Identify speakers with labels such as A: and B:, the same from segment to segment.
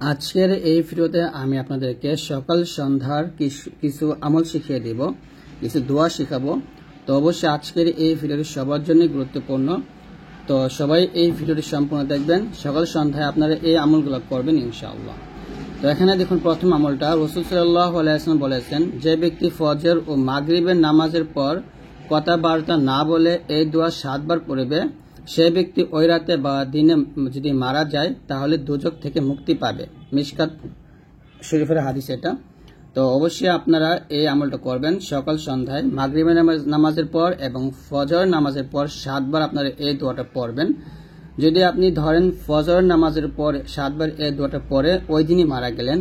A: আজকের এই ভিডিওতে আমি আপনাদেরকে সকাল সন্ধ্যার কিছু আমল শিখিয়ে দেব, কিছু দোয়া শেখাবো। তো অবশ্যই আজকের এই ভিডিওটি সবার জন্য গুরুত্বপূর্ণ। তো সবাই এই ভিডিওটি সম্পূর্ণ দেখবেন। সকাল সন্ধ্যায় আপনারা এই আমলগুলো করবেন ইনশাআল্লাহ। তো এখানে দেখুন, প্রথম আমলটা রাসূল সাল্লাল্লাহু আলাইহি ওয়াসাল্লাম বলেছেন, যে ব্যক্তি ফজর ও মাগরিবের নামাজের পর কথাবার্তা না বলে এই দোয়া 7 বার পড়বে, সে ব্যক্তি ওই রাতে বা দিনে যদি মারা যায় তাহলে দোজখ থেকে মুক্তি পাবে। মিশকাত শরীফের হাদিস এটা। তো অবশ্যই আপনারা এই আমলটা করবেন সকাল সন্ধ্যায়, মাগরিবের নামাজের পর এবং ফজর নামাজের পর 7 বার আপনারা এই দোয়াটা পড়বেন। যদি আপনি ধরেন ফজর নামাজের পর 7 বার এই দোয়াটা পড়ে ওই দিনই মারা গেলেন,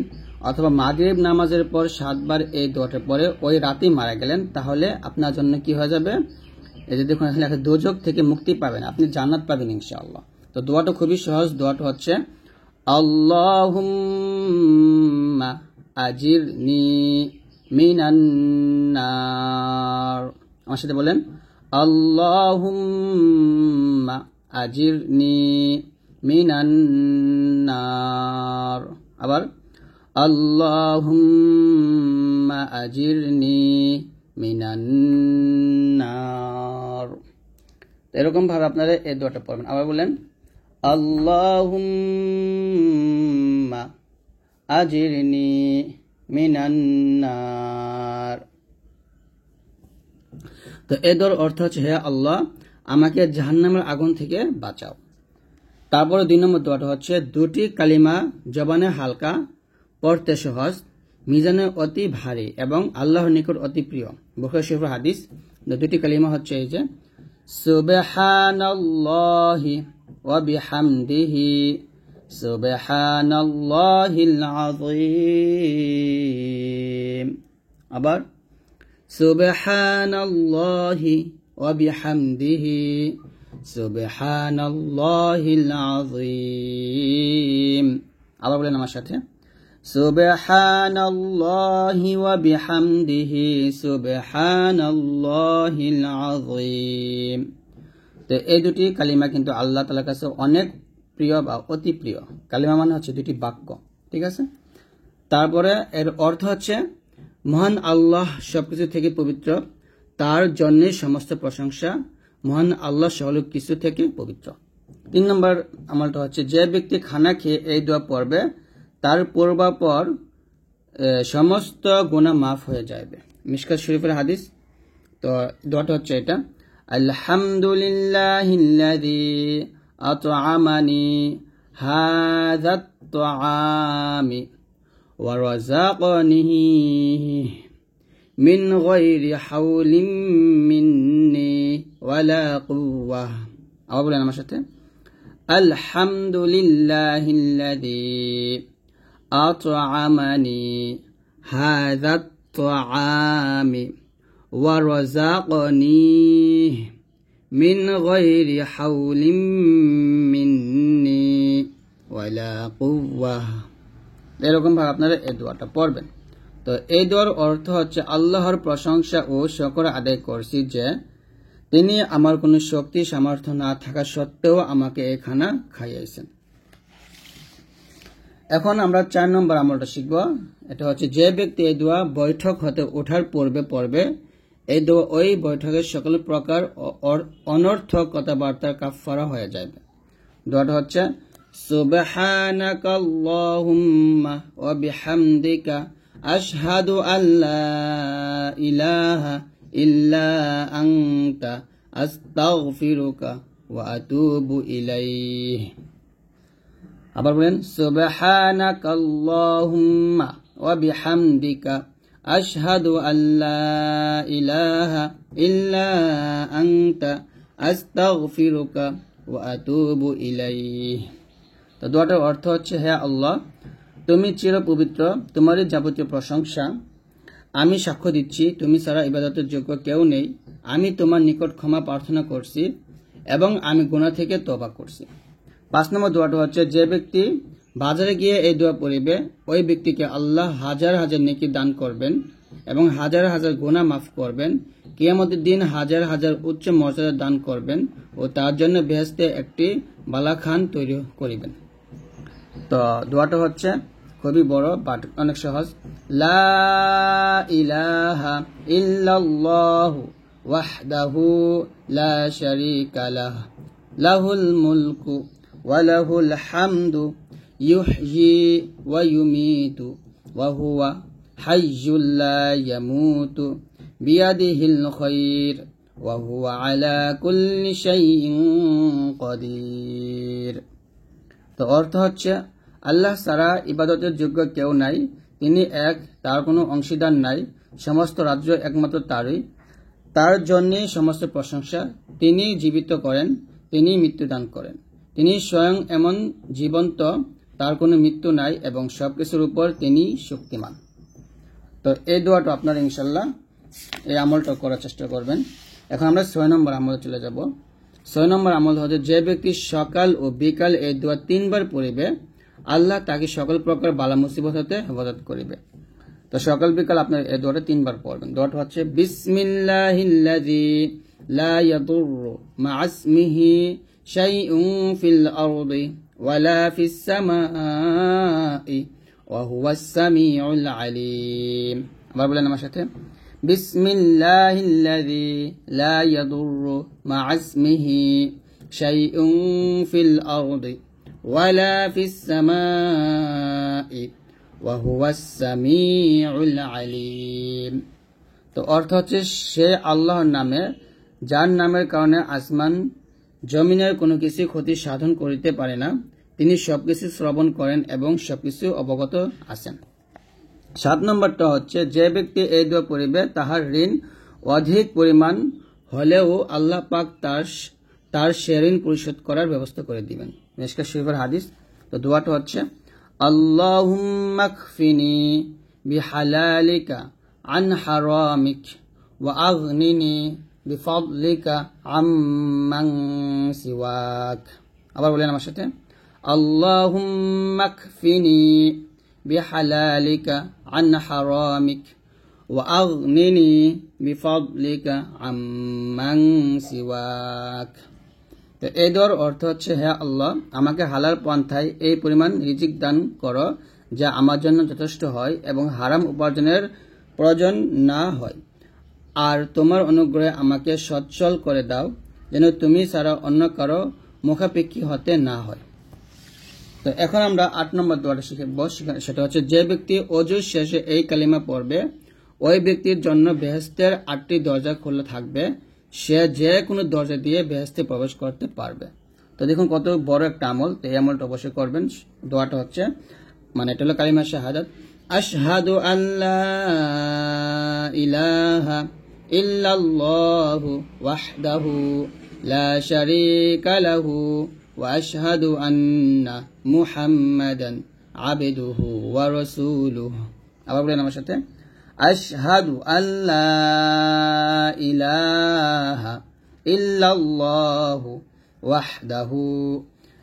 A: অথবা মাগরিব নামাজের পর 7 বার এই দোয়াটা পড়ে ওই রাতেই মারা গেলেন, তাহলে আপনার জন্য কি হয়ে যাবে? এই যে দেখুন, এখানে দোজখ থেকে মুক্তি পাবেন, আপনি জান্নাত পাবেন ইনশাআল্লাহ। তো দোয়াটা খুবই সহজ। দোয়াটা হচ্ছে আল্লাহুম্মা আজিরনি মিনান নার। আমার সাথে বলেন, আল্লাহুম্মা আজিরনি মিনান নার। আবার আল্লাহুম্মা আজিরনি মিনান নার। এরকম ভাবে আপনারা এই দোয়াটা পড়বেন। আবার বলেন, আল্লাহুম্মা আজিরনি মিনান নার। তো এই দোয়ার অর্থ হচ্ছে, হে আল্লাহ, আমাকে জাহান্নামের আগুন থেকে বাঁচাও। তারপরে 2 নম্বর দোয়াটা হচ্ছে, দুটি কালিমা জবানে হালকা, পড়তে সহজ, মিজানে অতি ভারী এবং আল্লাহর নিকট অতি প্রিয়। বুখারী শরীফের হাদিস। দুটি কালিমা হচ্ছে এই যে সুবহানাল্লাহি ওয়া বিহামদিহি সুবহানাল্লাহিল আযীম। আবার সুবহানাল্লাহি ওয়া বিহামদিহি সুবহানাল্লাহিল আযীম। আবার বলেন আমার সাথে, সুবহানাল্লাহি ওয়া বিহামদিহি সুবহানাল্লাহিল আযীম। তো এই দুটি কালিমা কিন্তু আল্লাহ তাআলার কাছে অনেক প্রিয় বা অতি প্রিয়। কালিমা মানে হচ্ছে দুটি বাক্য, ঠিক আছে? তারপরে এর অর্থ হচ্ছে, মহান আল্লাহ সবকিছু থেকে পবিত্র, তার জন্য সমস্ত প্রশংসা, মহান আল্লাহ সকল কিছু থেকে পবিত্র। 3 নম্বর আমলটা হচ্ছে, যে ব্যক্তি খানা খেয়ে এই দোয়া পড়বে তার পূর্বাপর সমস্ত গুনাহ মাফ হয়ে যাবে। মিশকাত শরীফের হাদিস। তো দোয়াটা হচ্ছে এটা, আলহামদুলিল্লাহিল্লাযী আত'আমানি হাযাত তুআমি ওয়া রাযাকানি মিন গায়রি হাওলিন মিন্নি ওয়ালা কুওয়াহ। আবার বলেন আমার সাথে, আলহামদুলিল্লাহিল্লাযী আত'আমানি হাযাত তুআমি ওয়া রাযাকানি মিন গায়রি হাওলিন মিন্নি ওয়ালা কুওয়াহ। এরকম ভাবে আপনারা এই দোয়াটা পড়বেন। তো এই দোয়ার অর্থ হচ্ছে, আল্লাহর প্রশংসা ও শুকর আদায় করছি যে তিনি আমার কোনো শক্তি সামর্থ্য না থাকা সত্ত্বেও আমাকে এই খানা খাইয়েছেন। এখন আমরা 4 নম্বর আমলটা শিখব। এটা হচ্ছে, যে ব্যক্তি এই দোয়া বৈঠক হতে ওঠার পূর্বে পড়বে, এই দোয়া ওই বৈঠকের সকল প্রকার অনর্থক কথাবার্তার কাফফারা হয়ে যাবে। দোয়াটা হচ্ছে, সুবহানাকাল্লাহুম্মা ওয়া বিহামদিকা আশহাদু আল্লা ইলাহা ইল্লা আনতা আস্তাগফিরুকা ওয়া আতুবু ইলাইহি। আবার বলেন, সুবহানাকাল্লাহুম্মা ওয়া বিহামদিকা আশহাদু আল্লা ইলাহা ইল্লা আনতা আস্তাগফিরুকা ওয়া আতুবু ইলাইহি। তো দোয়াটার অর্থ হচ্ছে, হে আল্লাহ, তুমি চিরপবিত্র, তোমারই যাবতীয় প্রশংসা। আমি সাক্ষ্য দিচ্ছি তুমি ছাড়া ইবাদতের যোগ্য কেউ নেই। আমি তোমার নিকট ক্ষমা প্রার্থনা করছি এবং আমি গুনাহ থেকে তওবা করছি। 5 নম্বর দোয়াটা হচ্ছে, যে ব্যক্তি বাজারে গিয়ে এই দোয়া পড়িবে ওই ব্যক্তিকে আল্লাহ হাজার হাজার নেকি দান করবেন এবং হাজার হাজার গুনাহ মাফ করবেন। কিয়ামতের দিন হাজার হাজার উচ্চ মর্যাদা দান করবেন ও তার জন্য বেহেশতে একটি বালাখান তৈরি করিবেন। তো দোয়াটা হচ্ছে খুবই বড় বাট অনেক সহজ। লা ইলাহা ইল্লাল্লাহু ওয়াহদাহু লা শারীকা লাহু লাহুল মুলকু ওয়া লাহুল হামদু ইউহয়ি ওয়া ইউমীতু ওয়া হুয়া হাইয়্যুল লা ইয়ামুতু বিয়াদিহিল খায়র ওয়া হুয়া আলা কুল্লি শাইইন কাদির। তো অর্থ হচ্ছে আল্লাহ ছাড়া ইবাদতের যোগ্য কেউ নাই, তিনি এক, তার কোনো অংশীদার নাই, সমস্ত রাজ্য একমাত্র তারই, তার জন্যে সমস্ত প্রশংসা, তিনি জীবিত করেন, তিনি মৃত্যুদান করেন, তিনি স্বয়ং এমন জীবন্ত, তার কোনো মৃত্যু নাই এবং সবকিছুর উপর তিনি শক্তিমান। তো এই দোয়াটা আপনারা ইনশাল্লাহ এই আমলটা করার চেষ্টা করবেন। এখন আমরা 6 নম্বর আমলে চলে যাব। 6 নম্বর আমল হচ্ছে যে ব্যক্তি সকাল ও বিকাল এই দোয়া 3 বার পড়িবে আল্লাহ তাকে সকল প্রকার বালা মুসিবত হতে হেফাজত করিবে। তো সকাল বিকাল আপনার এই দোয়াটা 3 বার পড়বেন। দোয়াটা হচ্ছে বিসমিল্লাহিল্লাযী লা ইয়াদুররু মা'a ইসমিহি শাইউন ফিল আরদি ওয়ালা ফিস সামাই ওয়া হুয়াস সামিউল আলিম। আবার বলেন আমার সাথে, বিসমিল্লাহিল্লাযী লা ইয়াদুররু মা'a ইসমিহি শাইউন ফিল আরদি ওয়ালা ফিস সামাই ওয়া হুয়াস সামিউল আলিম। তো অর্থ হচ্ছে সে আল্লাহর নামে যার নামের কারণে আসমান জমিনের কোনো কিছু ক্ষতি সাধন করিতে পারে না, তিনি সবকিছু শ্রবণ করেন এবং সবকিছু অবগত আছেন। 7 নম্বরটা হচ্ছে যে ব্যক্তি এই দোয়া পড়িবে তাহার ঋণ অধিক পরিমাণ হলেও আল্লাহ পাক তার সে ঋণ পরিশোধ করার ব্যবস্থা করে দিবেন। মিশকাত শরীফের হাদিস। তো দোয়াটা হচ্ছে আল্লাহুম্মা কফিনি বিহালালিকা আন হারামিক ওয়া আগনিনি বিফাদলিকা আম্মান সিওয়াক। আবার বলেন আমার সাথে, আল্লাহুম্মা কফিনি বিহালালিকা আন হারামিক ওয়া আগনিনি বিফাদলিকা আম্মান সিওয়াক। তো এই দোয়ার অর্থ হচ্ছে, হে আল্লাহ, আমাকে হালাল পন্থায় এই পরিমাণ রিজিক দান করো যা আমার জন্য যথেষ্ট হয় এবং হারাম উপার্জনের প্রয়োজন না হয়, আর তোমার অনুগ্রহে আমাকে সচ্ছল করে দাও যেন তুমি ছাড়া অন্য কারো মুখাপেক্ষী হতে না হয়। তো এখন আমরা 8 নম্বর দোয়াটা শিখব। সেটা হচ্ছে যে ব্যক্তি ওযু শেষে এই কালিমা পড়বে ওই ব্যক্তির জন্য বেহেশতের 8টি দরজা খোলা থাকবে, সে যে কোনো দরজা দিয়ে বেহেশতে প্রবেশ করতে পারবে। তো দেখুন কত বড় একটা আমল। তো এই আমলটা অবশ্যই করবেন। দোয়াটা হচ্ছে এটা হলো কালিমা শাহাদাত, আশহাদু আল্লা ইলাহা ইল্লাল্লাহু ওয়াহদাহু লা শারীকা লাহু ওয়া আশহাদু আন্না মুহাম্মাদান আবদুহু ওয়া রাসূলুহু। আবার বলেন আমার সাথে, আশহাদু আল্লা ইলাহা ইল্লাল্লাহু ওয়াহদাহু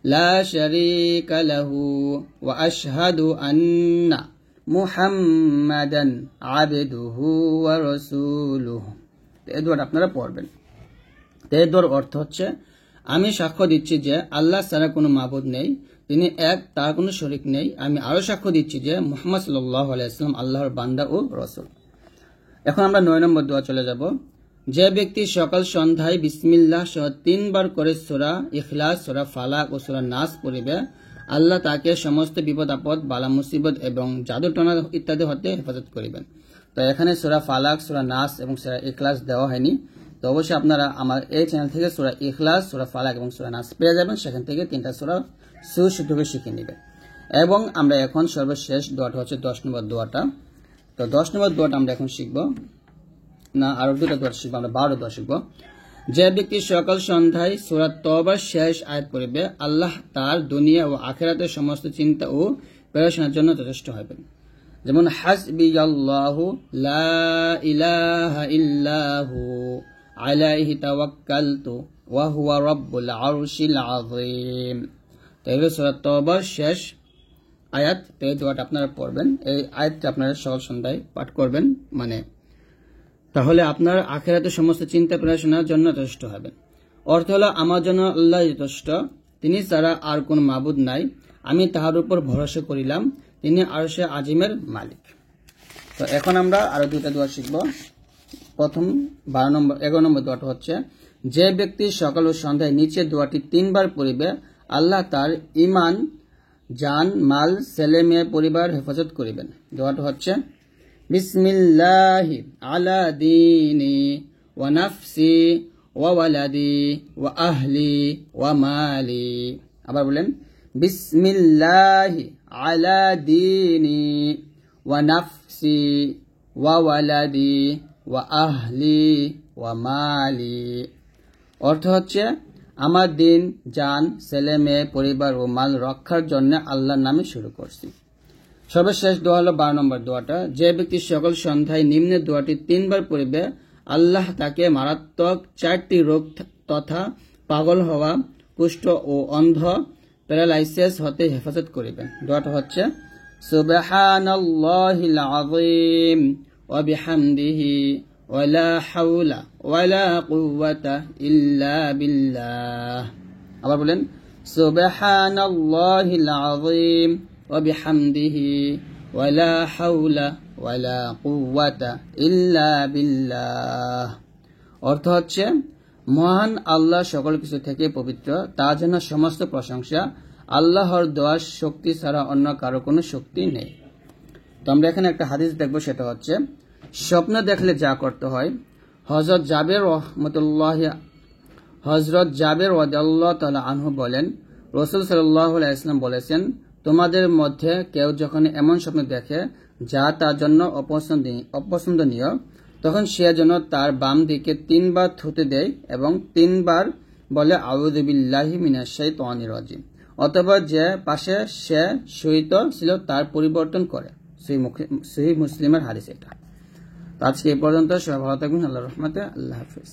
A: লা শারীকা লাহু ওয়া আশহাদু আন্না মুহাম্মাদান আবদুহু ওয়া রাসূলুহু। এই দোয়াটা আপনারা পড়বেন। এই দোয়ার অর্থ হচ্ছে আমি সাক্ষ্য দিচ্ছি যে আল্লাহ ছাড়া কোনো মাবুদ নেই, তিনি এক, তার কোনো শরীক নেই। আমি আরো সাক্ষ্য দিচ্ছি যে মুহাম্মদ সাল্লাল্লাহু আলাইহি ওয়াসাল্লাম আল্লাহর বান্দা ও রাসূল। এখন আমরা 9 নম্বর দোয়া চলে যাব। যে ব্যক্তি সকাল সন্ধ্যায় বিসমিল্লাহ সহ 3 বার করে সূরা ইখলাস, সূরা ফালাক ও সূরা নাস পড়িবে আল্লাহ তাকে সমস্ত বিপদ আপদ, বালা মুসিবত এবং জাদুটনা ইত্যাদি হতে হেফাজত করিবেন। তো এখানে সূরা ফালাক, সূরা নাস এবং সূরা ইখলাস দেওয়া হয়নি। তো অবশ্যই আপনারা আমার এই চ্যানেল থেকে সূরা ইখলাস, সূরা ফালাক এবং সূরা নাস পেয়ে যাবেন। সেখান থেকে 3টা সূরা সুশুদ্ধভাবে শিখে নেবেন। এবং আমরা এখন সর্বশেষ দোয়াটা হচ্ছে 10 নম্বর দোয়াটা। তো 10 নম্বর দোয়াটা আমরা এখন শিখব না, আরো 2টা দোয়া শিখবো, আমরা 12 দোয়া শিখবো। যে ব্যক্তি সকাল সন্ধ্যায় সূরা তওবার শেষ আয়াত পড়বে আল্লাহ তার দুনিয়া ও আখিরাতের সমস্ত চিন্তা ও পেরেশানির জন্য যথেষ্ট হবেন। যেমন হাসবিয়াল্লাহু লা ইলাহা ইল্লাহু আলাইহি তাওয়াক্কালতু ওয়া হুয়া রাব্বুল আরশিল আযীম। তো এই সূরা তওবার শেষ আয়াত। এই দোয়াটা আপনারা পড়বেন। এই আয়াতটা আপনারা সকাল সন্ধ্যায় পাঠ করবেন, তাহলে আপনার আখিরাতের সমস্ত চিন্তা পেরেশানির জন্য যথেষ্ট হবেন। অর্থ হলো আমার জন্য আল্লাহ যথেষ্ট, তিনি ছাড়া আর কোন মাবুদ নাই, আমি তাহার উপর ভরসা করিলাম, তিনি আরশে আজিমের মালিক। তো এখন আমরা আরো দুইটা দোয়া শিখব। প্রথম 11 নম্বর দোয়াটা হচ্ছে, যে ব্যক্তি সকাল ও সন্ধ্যায় নিচে দোয়াটি 3 বার পড়িবে, আল্লাহ তার ঈমান, জান, মাল, ছেলে মেয়ে, পরিবার হেফাজত করিবেন। দোয়াটা হচ্ছে, বিসমিল্লাহি আলা দীনি ওয়া নাফসি ওয়া ওয়ালাদি ওয়া আহলি ওয়া মালি। আবার বলেন, বিসমিল্লাহি আলা দীনি ওয়া নাফসি ওয়া ওয়ালাদি ওয়া আহলি ওয়া মালি। অর্থ হচ্ছে, আমার দিন, জান, ছেলে মেয়ে, পরিবার ও মাল রক্ষার জন্য আল্লাহর নামে শুরু করছি। সর্বশেষ দোয়া হলো 12 নম্বর দোয়াটা, যে ব্যক্তি সকল সন্ধ্যায় নিম্নে দোয়াটি 3 বার পড়িবে, আল্লাহ তাকে মারাত্মক 4টি রোগ তথা পাগল হওয়া, কুষ্ঠ ও অন্ধ, প্যারালাইসিস হতে হেফাজত করিবেন। দোয়াটা হচ্ছে, সুবহানাল্লাহিল আযীম ওয়া বিহামদিহি ওয়া লা হাওলা ওয়া লা কুওয়াতা ইল্লা বিল্লাহ। আবার বলেন, সুবহানাল্লাহিল আযীম ওয়া বিহামদিহি ওয়া লা হাওলা ওয়া লা কুওয়াতা ইল্লা বিল্লাহ। অর্থ হচ্ছে, মহান আল্লাহ সকল কিছু থেকে পবিত্র, তার জন্য সমস্ত প্রশংসা। আল্লাহর দোয়ার শক্তি ছাড়া অন্য কারো কোনো শক্তি নেই। তো আমরা এখানে একটা হাদিস দেখবো, সেটা হচ্ছে, স্বপ্ন দেখলে যা করতে হয়। হযরত জাবের রাদিয়াল্লাহু তাআলা আনহু বলেন, রাসূল সাল্লাল্লাহু আলাইহি ওয়াসাল্লাম বলেছেন, তোমাদের মধ্যে কেউ যখন এমন স্বপ্ন দেখে যা তার জন্য অপছন্দনীয়, তখন সে যেন তার বাম দিকে 3 বার থুতে দেয় এবং 3 বার বলে, আউযু বিল্লাহি মিনাশ শাইতানির রাজিম। অথবা যে পাশে সে শয়িত ছিল তার পরিবর্তন করে। সহিহ মুসলিমের হাদিস এটা। আজকে এই পর্যন্ত। সবাই ভালো থাকবেন। আল্লাহর রহমতে। আল্লাহ হাফেজ।